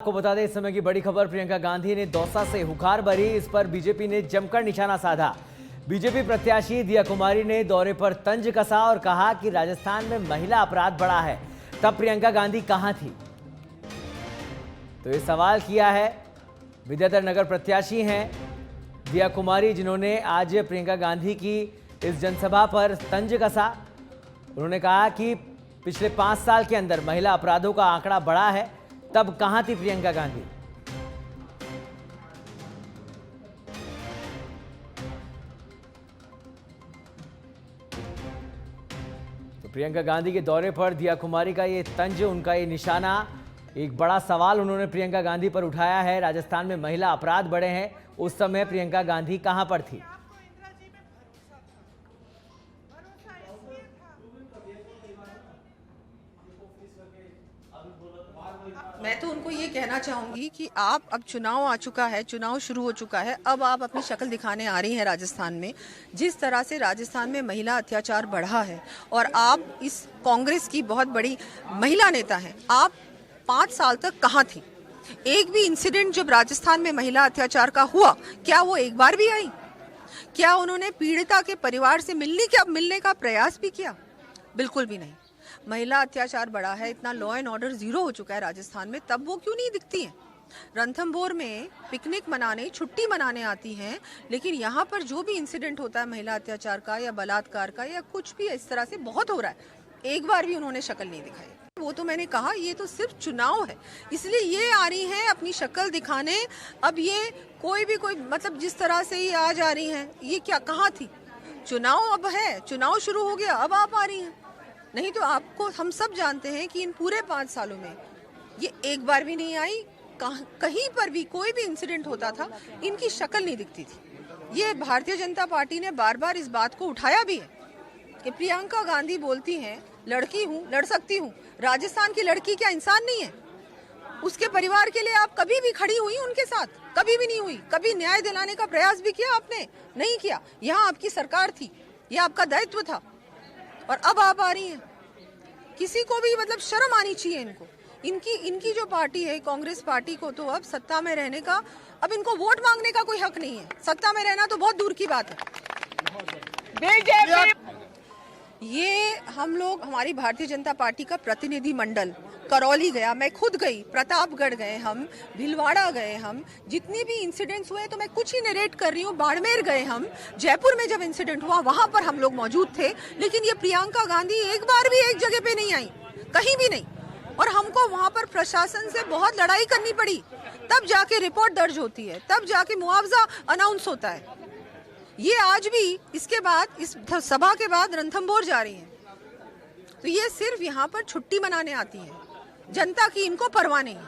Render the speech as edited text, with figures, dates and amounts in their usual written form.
आपको बता दें इस समय की बड़ी खबर। प्रियंका गांधी ने दौसा से हुंकार भरी, इस पर बीजेपी ने जमकर निशाना साधा। बीजेपी प्रत्याशी दिया कुमारी ने दौरे पर तंज कसा और कहा कि राजस्थान में महिला अपराध बढ़ा है, तब प्रियंका गांधी कहां थी। तो ये सवाल किया है विद्याधर नगर प्रत्याशी हैं दिया कुमारी, जिन्होंने आज प्रियंका गांधी की इस जनसभा पर तंज कसा। उन्होंने कहा कि पिछले 5 साल के अंदर महिला अपराधों का आंकड़ा बढ़ा है, तब कहां थी प्रियंका गांधी। तो प्रियंका गांधी के दौरे पर दिया कुमारी का ये तंज, उनका ये निशाना, एक बड़ा सवाल उन्होंने प्रियंका गांधी पर उठाया है। राजस्थान में महिला अपराध बढ़े हैं, उस समय प्रियंका गांधी कहां पर थी। मैं तो उनको ये कहना चाहूंगी कि आप, अब चुनाव आ चुका है, चुनाव शुरू हो चुका है, अब आप अपनी शक्ल दिखाने आ रही हैं राजस्थान में। जिस तरह से राजस्थान में महिला अत्याचार बढ़ा है और आप इस कांग्रेस की बहुत बड़ी महिला नेता हैं, आप 5 साल तक कहाँ थी। एक भी इंसिडेंट जब राजस्थान में महिला अत्याचार का हुआ, क्या वो एक बार भी आई? क्या उन्होंने पीड़िता के परिवार से मिलने का प्रयास भी किया? बिल्कुल भी नहीं। महिला अत्याचार बढ़ा है, इतना लॉ एंड ऑर्डर जीरो हो चुका है राजस्थान में, तब वो क्यों नहीं दिखती हैं? रणथंभौर में पिकनिक मनाने, छुट्टी मनाने आती हैं, लेकिन यहाँ पर जो भी इंसिडेंट होता है महिला अत्याचार का या बलात्कार का या कुछ भी इस तरह से बहुत हो रहा है, एक बार भी उन्होंने शक्ल नहीं दिखाई। वो तो मैंने कहा ये तो सिर्फ चुनाव है, इसलिए ये आ रही हैं अपनी शक्ल दिखाने। अब ये कोई मतलब जिस तरह से ये आज आ रही हैं, ये क्या, कहाँ थी? चुनाव अब है, चुनाव शुरू हो गया, अब आप आ रही हैं। नहीं तो आपको, हम सब जानते हैं कि इन पूरे 5 सालों में ये एक बार भी नहीं आई। कहीं पर भी कोई भी इंसिडेंट होता था, इनकी शक्ल नहीं दिखती थी। ये भारतीय जनता पार्टी ने बार बार इस बात को उठाया भी है कि प्रियंका गांधी बोलती हैं लड़की हूँ, लड़ सकती हूँ। राजस्थान की लड़की क्या इंसान नहीं है? उसके परिवार के लिए आप कभी भी खड़ी हुई उनके साथ? कभी भी नहीं हुई। कभी न्याय दिलाने का प्रयास भी किया आपने? नहीं किया। यहाँ आपकी सरकार थी, यह आपका दायित्व था, और अब आप आ रही हैं। किसी को भी मतलब शर्म आनी चाहिए इनको। इनकी जो पार्टी है कांग्रेस पार्टी को तो अब सत्ता में रहने का, अब इनको वोट मांगने का कोई हक नहीं है। सत्ता में रहना तो बहुत दूर की बात है। ये हम लोग, हमारी भारतीय जनता पार्टी का प्रतिनिधि मंडल करौली गया, मैं खुद गई, प्रतापगढ़ गए हम, भीलवाड़ा गए हम। जितने भी इंसिडेंट्स हुए, तो मैं कुछ ही नरेट कर रही हूँ, बाड़मेर गए हम, जयपुर में जब इंसिडेंट हुआ वहां पर हम लोग मौजूद थे। लेकिन ये प्रियंका गांधी एक बार भी एक जगह पे नहीं आई, कहीं भी नहीं। और हमको वहां पर प्रशासन से बहुत लड़ाई करनी पड़ी, तब जाके रिपोर्ट दर्ज होती है, तब जाके मुआवजा अनाउंस होता है। ये आज भी इसके बाद, इस सभा के बाद रणथंभौर जा रही हैं। तो ये सिर्फ यहाँ पर छुट्टी मनाने आती हैं, जनता की इनको परवाह नहीं।